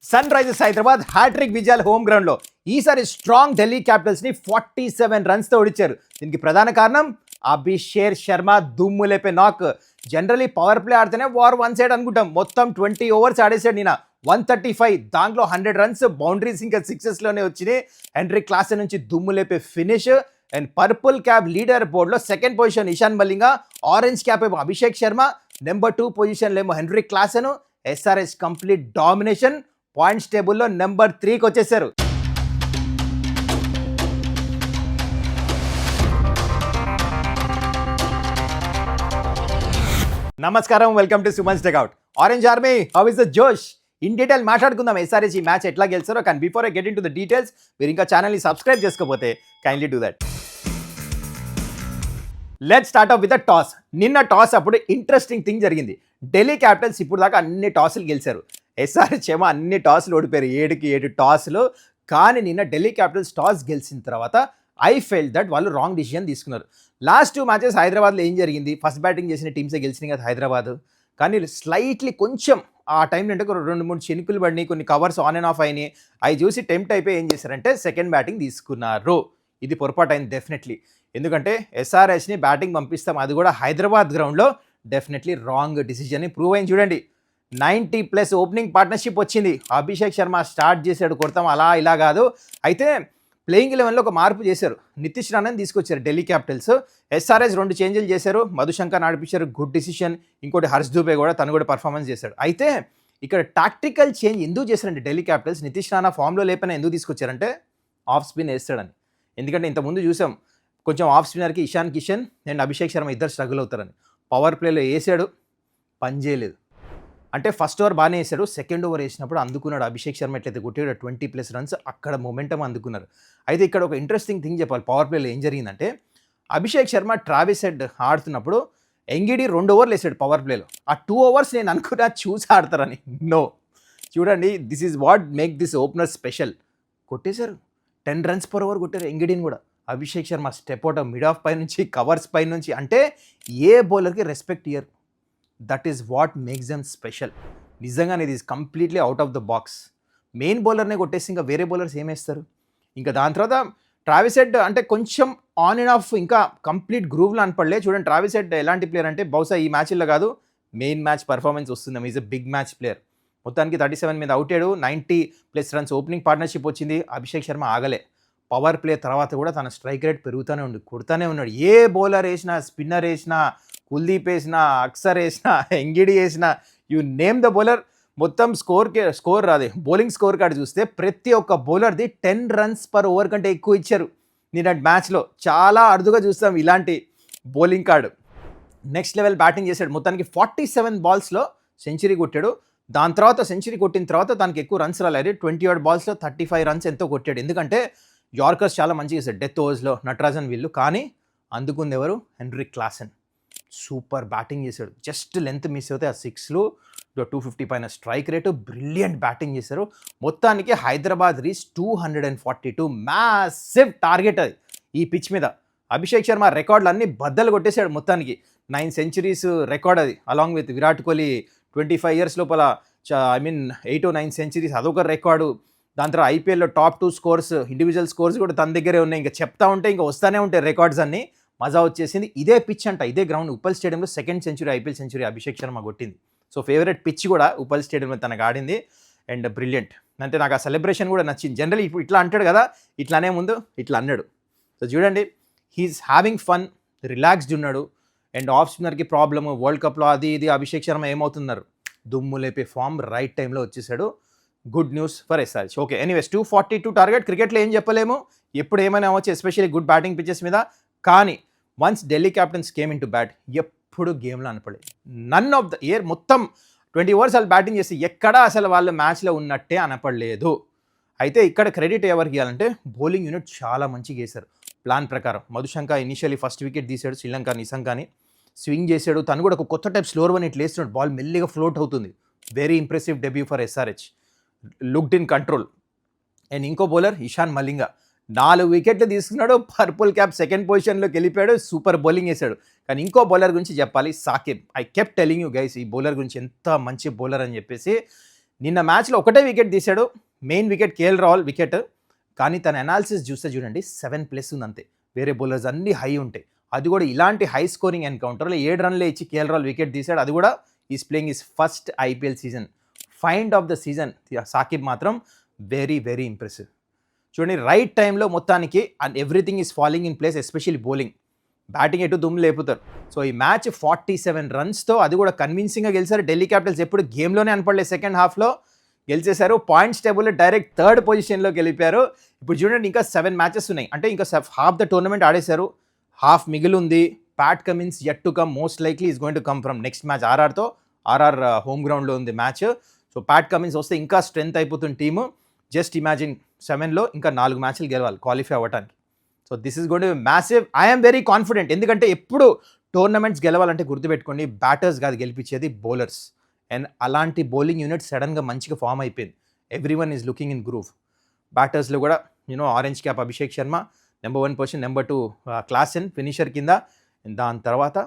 Sun Risers Hyderabad hat trick విజయాలు home గ్రౌండ్లో ఈసారి స్ట్రాంగ్ ఢిల్లీ క్యాపిటల్స్ని 47 రన్స్తో ఓడించారు. దీనికి ప్రధాన కారణం అభిషేక్ శర్మ దుమ్ము లేపే నాక్. జనరలీ పవర్ ప్లే ఆడితేనే వార్ వన్ సైడ్ అనుకుంటాం. మొత్తం 20 ఓవర్స్ ఆడేసాడు నిన్న 135, దాంట్లో 100 రన్స్, బౌండరీస్ ఇంకా సిక్సెస్లోనే వచ్చినాయి. హెన్రీ క్లాసెన్ నుంచి దుమ్ము లేపే finish. And purple cap leader బోర్డ్లో second position Ishan Malinga, orange cap ఏమో అభిషేక్ శర్మ, నెంబర్ 2 పొజిషన్లో ఏమో Henry Klaasen. SRH complete domination, points టేబుల్లో నెంబర్ 3కి వచ్చేసారు. నమస్కారం, welcome to Suman's takeout. Orange army, how is the జోష్? ఇన్ డీటెయిల్ మాట్లాడుకుందాం ఎస్ఆర్హెచ్ ఈ మ్యాచ్ ఎట్లా గెలిచారో. కానీ before I get into the details, మీరు ఇంకా ఛానల్ని సబ్స్క్రైబ్ చేసుకోకపోతే kindly do that. Let's start of with the toss. నిన్న టాస్ అప్పుడు ఇంట్రెస్టింగ్ థింగ్ జరిగింది. ఢిల్లీ క్యాపిటల్స్ ఇప్పుడు దాకా అన్ని టాసులు గెలిచారు. ఎస్ఆర్హెచ్ ఏమో అన్ని టాసులు ఓడిపోయారు, 7కి 7 టాసులు. కానీ నిన్న ఢిల్లీ క్యాపిటల్స్ టాస్ గెలిచిన తర్వాత ఐ ఫెల్ట్ దట్ వాళ్ళు రాంగ్ డిసిజన్ తీసుకున్నారు. లాస్ట్ 2 మ్యాచెస్ హైదరాబాద్లో ఏం జరిగింది? ఫస్ట్ బ్యాటింగ్ చేసిన టీమ్సే గెలిచినాయి కదా హైదరాబాద్. కానీ స్లైట్లీ కొంచెం ఆ టైంలో అంటే 2-3 చినుకులు పడినాయి, కొన్ని కవర్స్ ఆన్ అండ్ ఆఫ్ అయినాయి. అవి చూసి టెంప్ట్ అయిపోయి ఏం చేశారంటే సెకండ్ బ్యాటింగ్ తీసుకున్నారు. ఇది పొరపాటు అయింది డెఫినెట్లీ. ఎందుకంటే ఎస్ఆర్హెచ్ని బ్యాటింగ్ పంపిస్తాం, అది కూడా హైదరాబాద్ గ్రౌండ్లో. డెఫినెట్లీ రాంగ్ డిసిజన్ ప్రూవ్ అయింది. చూడండి, 90+ ఓపెనింగ్ పార్ట్నర్షిప్ వచ్చింది. అభిషేక్ శర్మ స్టార్ట్ చేశాడు, కొడతాం అలా ఇలా కాదు. అయితే ప్లేయింగ్ 11లో ఒక మార్పు చేశారు, నితీష్ రాణాని తీసుకొచ్చారు ఢిల్లీ క్యాపిటల్స్. ఎస్ఆర్హెచ్ 2 చేంజ్లు చేశారు, మధుశంకర్ నడిపించారు, గుడ్ డిసిషన్. ఇంకోటి హర్ష్ దూబే కూడా, తను కూడా పర్ఫార్మెన్స్ చేశాడు. అయితే ఇక్కడ టాక్టికల్ చేంజ్ ఎందుకు చేశారంటే ఢిల్లీ క్యాపిటల్స్, నితీష్ రాణా ఫామ్లో లేపైనా ఎందుకు తీసుకొచ్చారంటే ఆఫ్ స్పిన్ వేస్తాడని. ఎందుకంటే ఇంతకుముందు చూసాం కొంచెం ఆఫ్ స్పిన్నర్కి ఇషాన్ కిషన్ అండ్ అభిషేక్ శర్మ ఇద్దరు స్ట్రగుల్ అవుతారని. పవర్ ప్లేలో వేసాడు, పని చేయలేదు. అంటే ఫస్ట్ ఓవర్ బాగానే వేసాడు, సెకండ్ ఓవర్ వేసినప్పుడు అందుకున్నాడు. అభిషేక్ శర్మ ఎట్లయితే కొట్టాడు 20+ రన్స్, అక్కడ మొమెంటం అందుకున్నారు. అయితే ఇక్కడ ఒక ఇంట్రెస్టింగ్ థింగ్ చెప్పాలి. పవర్ ప్లేలో ఏం జరిగిందంటే అభిషేక్ శర్మ ట్రావిస్ హెడ్ ఆడుతున్నప్పుడు ఎంగిడి 2 ఓవర్లు వేసాడు పవర్ ప్లేలో. ఆ 2 ఓవర్స్ నేను అనుకున్నా చూసి ఆడతారని. నో, చూడండి, this is what make this opener special. కొట్టేశారు, 10 రన్స్ per ఓవర్ కొట్టారు ఎంగిడిని కూడా. Abhishek Sharma step out mid off పై నుంచి, కవర్స్ పై నుంచి, అంటే ఏ బౌలర్కి రెస్పెక్ట్ ఇయ్యరు. That is what makes them special. నిజంగానే ఇది is completely out of the box. Main బౌలర్నే కొట్టేసి ఇంకా వేరే బౌలర్స్ ఏమేస్తారు? ఇంకా దాని తర్వాత ట్రావిస్ హెడ్ అంటే కొంచెం ఆన్ అండ్ ఆఫ్, ఇంకా కంప్లీట్ గ్రూవ్లో అనపడలే. చూడండి, ట్రావిస్ హెడ్ ఎలాంటి ప్లేయర్ అంటే బహుశా ఈ మ్యాచ్లో కాదు, మెయిన్ మ్యాచ్ పర్ఫార్మెన్స్ వస్తుంది. Is a big match player. మొత్తానికి 37 మీద అవుట్ అయ్యాడు, 90+ రన్స్ ఓపెనింగ్ పార్ట్నర్షిప్ వచ్చింది. అభిషేక్ శర్మ ఆగలే. పవర్ ప్లే తర్వాత కూడా తన స్ట్రైక్ రేట్ పెరుగుతూనే ఉంది, కొడుతూనే ఉన్నాడు. ఏ బౌలర్ వేసినా, స్పిన్నర్ వేసినా, కుల్దీప్ వేసినా, అక్సర్ వేసినా, ఎంగిడి వేసినా, యూ నేమ్ ద బౌలర్, మొత్తం స్కోర్ రాదే. బౌలింగ్ స్కోర్ కార్డు చూస్తే ప్రతి ఒక్క బౌలర్ది 10 రన్స్ per ఓవర్ కంటే ఎక్కువ ఇచ్చారు నిన్న మ్యాచ్లో. చాలా అరుదుగా చూస్తాం ఇలాంటి bowling card. Next level batting చేశాడు. మొత్తానికి 47 బాల్స్లో సెంచరీ కొట్టాడు. దాని తర్వాత సెంచరీ కొట్టిన తర్వాత తనకి ఎక్కువ రన్స్ రాలేదు. 20 బాల్స్లో 35 రన్స్ ఎంతో కొట్టాడు. ఎందుకంటే యార్కర్స్ చాలా మంచిగా చేశాడు డెత్ ఓవర్స్లో, నటరాజన్ వీళ్ళు. కానీ అందుకుంది ఎవరు? Henry Klaasen. సూపర్ బ్యాటింగ్ చేశాడు. జస్ట్ లెంత్ మిస్ అవుతే ఆ 6లు 250 పైన స్ట్రైక్ రేటు, బ్రిలియంట్ బ్యాటింగ్ చేశారు. మొత్తానికి హైదరాబాద్ రీచ్ 242, మ్యాసివ్ టార్గెట్ అది ఈ పిచ్ మీద. అభిషేక్ శర్మ రికార్డులు అన్నీ బద్దలు కొట్టేశాడు. మొత్తానికి 9 సెంచరీస్ రికార్డ్ అది, along with Virat Kohli 25 years లోపల 8 or 9 సెంచరీస్, అదొక రికార్డు. దాని తర్వాత ఐపీఎల్లో టాప్ 2 స్కోర్స్, ఇండివిజువల్ స్కోర్స్ కూడా తన దగ్గరే ఉన్నాయి. ఇంకా చెప్తా ఉంటే ఇంకా వస్తూనే ఉంటాయి రికార్డ్స్ అన్నీ. మజా వచ్చేసింది. ఇదే పిచ్ అంట, ఇదే గ్రౌండ్, ఉప్పల్ స్టేడియంలో second century, IPL century Abhishek Sharma కొట్టింది. సో ఫేవరెట్ పిచ్ కూడా ఉప్పల్ స్టేడియంలో తనకు ఆడింది. And brilliant. అంటే నాకు ఆ సెలబ్రేషన్ కూడా నచ్చింది. జనరల్ ఇప్పుడు ఇట్లా అంటాడు కదా, ఇట్లానే ముందు ఇట్లా అన్నాడు. సో చూడండి, హీఈస్ హ్యావింగ్ ఫన్, రిలాక్స్డ్ ఉన్నాడు. అండ్ ఆఫ్ స్పిన్నర్కి ప్రాబ్లము, వరల్డ్ కప్లో అది ఇది, అభిషేక్ శర్మ ఏమవుతున్నారు, దుమ్ము లేపే ఫామ్, రైట్ టైంలో వచ్చేసాడు. Good news for SRH. Okay, anyways 242 target. క్రికెట్లో ఏం చెప్పలేము, ఎప్పుడు ఏమైనా అవ్వచ్చు, ఎస్పెషల్లీ గుడ్ బ్యాటింగ్ పిచెస్ మీద. కానీ once Delhi captains came in to bat, ఎప్పుడు గేమ్లో అనపడలేదు. నన్ ఆఫ్ ద ఇయర్ మొత్తం 20 ఓవర్స్ వాళ్ళు బ్యాటింగ్ చేసి ఎక్కడా అసలు వాళ్ళు మ్యాచ్లో ఉన్నట్టే అనపడలేదు. అయితే ఇక్కడ క్రెడిట్ ఎవరికి ఇవ్వాలంటే బౌలింగ్ యూనిట్ చాలా మంచిగా చేశారు. ప్లాన్ ప్రకారం మధుశంక ఇనిషియలీ ఫస్ట్ వికెట్ తీశాడు, శ్రీలంక నిశంకాని స్వింగ్ చేశాడు. తను కూడా ఒక కొత్త టైప్ స్లోర్ వన్ ఇట్లా వేస్తున్నాడు, బాల్ మెల్లిగా ఫ్లోట్ అవుతుంది. Very impressive debut for SRH. Looked in control. And ఇంకో బౌలర్ ఇషాన్ మలింగా 4 వికెట్లు తీసుకున్నాడు, పర్పుల్ క్యాప్ సెకండ్ పొజిషన్లోకి వెళ్ళిపోయాడు, సూపర్ బౌలింగ్ వేశాడు. కానీ ఇంకో బౌలర్ గురించి చెప్పాలి, Sakib. I kept telling you guys ఈ బౌలర్ గురించి ఎంత మంచి బౌలర్ అని చెప్పేసి. నిన్న మ్యాచ్లో ఒకటే వికెట్ తీశాడు, main wicket KL Rahul wicket. కానీ తన అనాలిసిస్ చూస్తే చూడండి 7+ ఉంది అంతే. వేరే బౌలర్స్ అన్ని హై ఉంటాయి. అది కూడా ఇలాంటి హై స్కోరింగ్ ఎన్కౌంటర్లో 7 రన్లే ఇచ్చి కేఎల్ రాహుల్ వికెట్ తీశాడు. అది కూడా is playing his first IPL season, find of the season. Sakib మాత్రం వెరీ వెరీ ఇంప్రెసివ్. చూడండి రైట్ టైంలో మొత్తానికి and everything is falling in place, especially bowling. Batting ఎటు దుమ్ము లేపుతారు. సో ఈ మ్యాచ్ 47 రన్స్తో అది కూడా కన్విన్సింగ్గా గెలిచారు. ఢిల్లీ క్యాపిటల్స్ ఎప్పుడు గేమ్లోనే అనపడలేదు, సెకండ్ హాఫ్లో గెలిచేశారు. పాయింట్స్ టేబుల్లో డైరెక్ట్ 3rd పొజిషన్లో గెలిపారు. ఇప్పుడు చూడండి ఇంకా 7 మ్యాచెస్ ఉన్నాయి, అంటే ఇంకా హాఫ్ ద టోర్నమెంట్ ఆడేశారు, హాఫ్ మిగిలి ఉంది. Pat Cummins yet to come, most likely is going to come from next match ఆర్ఆర్తో. ఆర్ఆర్ హోమ్ గ్రౌండ్లో ఉంది మ్యాచ్. సో ప్యాట్ కమిన్స్ వస్తే ఇంకా స్ట్రెంత్ అయిపోతుంది టీము. జస్ట్ ఇమాజిన్ 7లో ఇంకా 4 మ్యాచ్లు గెలవాలి క్వాలిఫై అవ్వడానికి. So this is going to be massive. I'm very confident, ఎందుకంటే ఎప్పుడు టోర్నమెంట్స్ గెలవాలంటే గుర్తుపెట్టుకోండి, బ్యాటర్స్ కాదు గెలిపించేది, బౌలర్స్. అండ్ అలాంటి బౌలింగ్ యూనిట్ సడన్గా మంచిగా ఫామ్ అయిపోయింది. Everyone is looking in groove. బ్యాటర్స్లో కూడా orange cap Abhishek Sharma number 1 position, number 2 Klaasen finisher కింద. దాని తర్వాత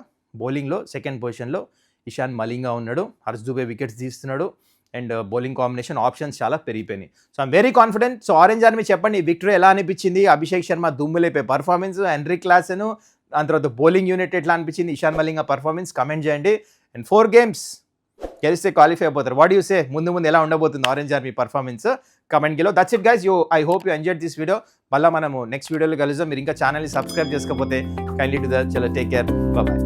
బౌలింగ్లో సెకండ్ పొజిషన్లో ఇషాన్ మలింగా ఉన్నాడు, హర్ష్ దుబే వికెట్స్ తీస్తున్నాడు. అండ్ బౌలింగ్ కాంబినేషన్ ఆప్షన్స్ చాలా పెరిగిపోయినాయి. So I'm very confident. So orange army చెప్పండి, విక్టరీ ఎలా అనిపించింది? అభిషేక్ శర్మ దుమ్ములేపే పర్ఫార్మెన్స్, హెన్రిక్ క్లాసెన్, దాని తర్వాత బౌలింగ్ యూనిట్ ఎట్లా అనిపించింది, ఇషాన్ మలింగా పర్ఫార్మెన్స్ కమెంట్ చేయండి. అండ్ 4 games గెలిస్తే క్వాలిఫై అయిపోతారు. వాట్ యూ సే, ముందు ఎలా ఉండబోతుంది ఆరెంజ్ ఆర్మీ పర్ఫార్మెన్స్? కమెంట్ గిలో. That's it guys. I hope you enjoyed this video. మళ్ళీ మనము నెక్స్ట్ వీడియోలో కలుద్దాం. మీరు ఇంకా ఛానల్ని సబ్స్క్రైబ్ చేసుకోకపోతే కైండ్లీ టు ద. చలో, టేక్ కేర్, బాయ్.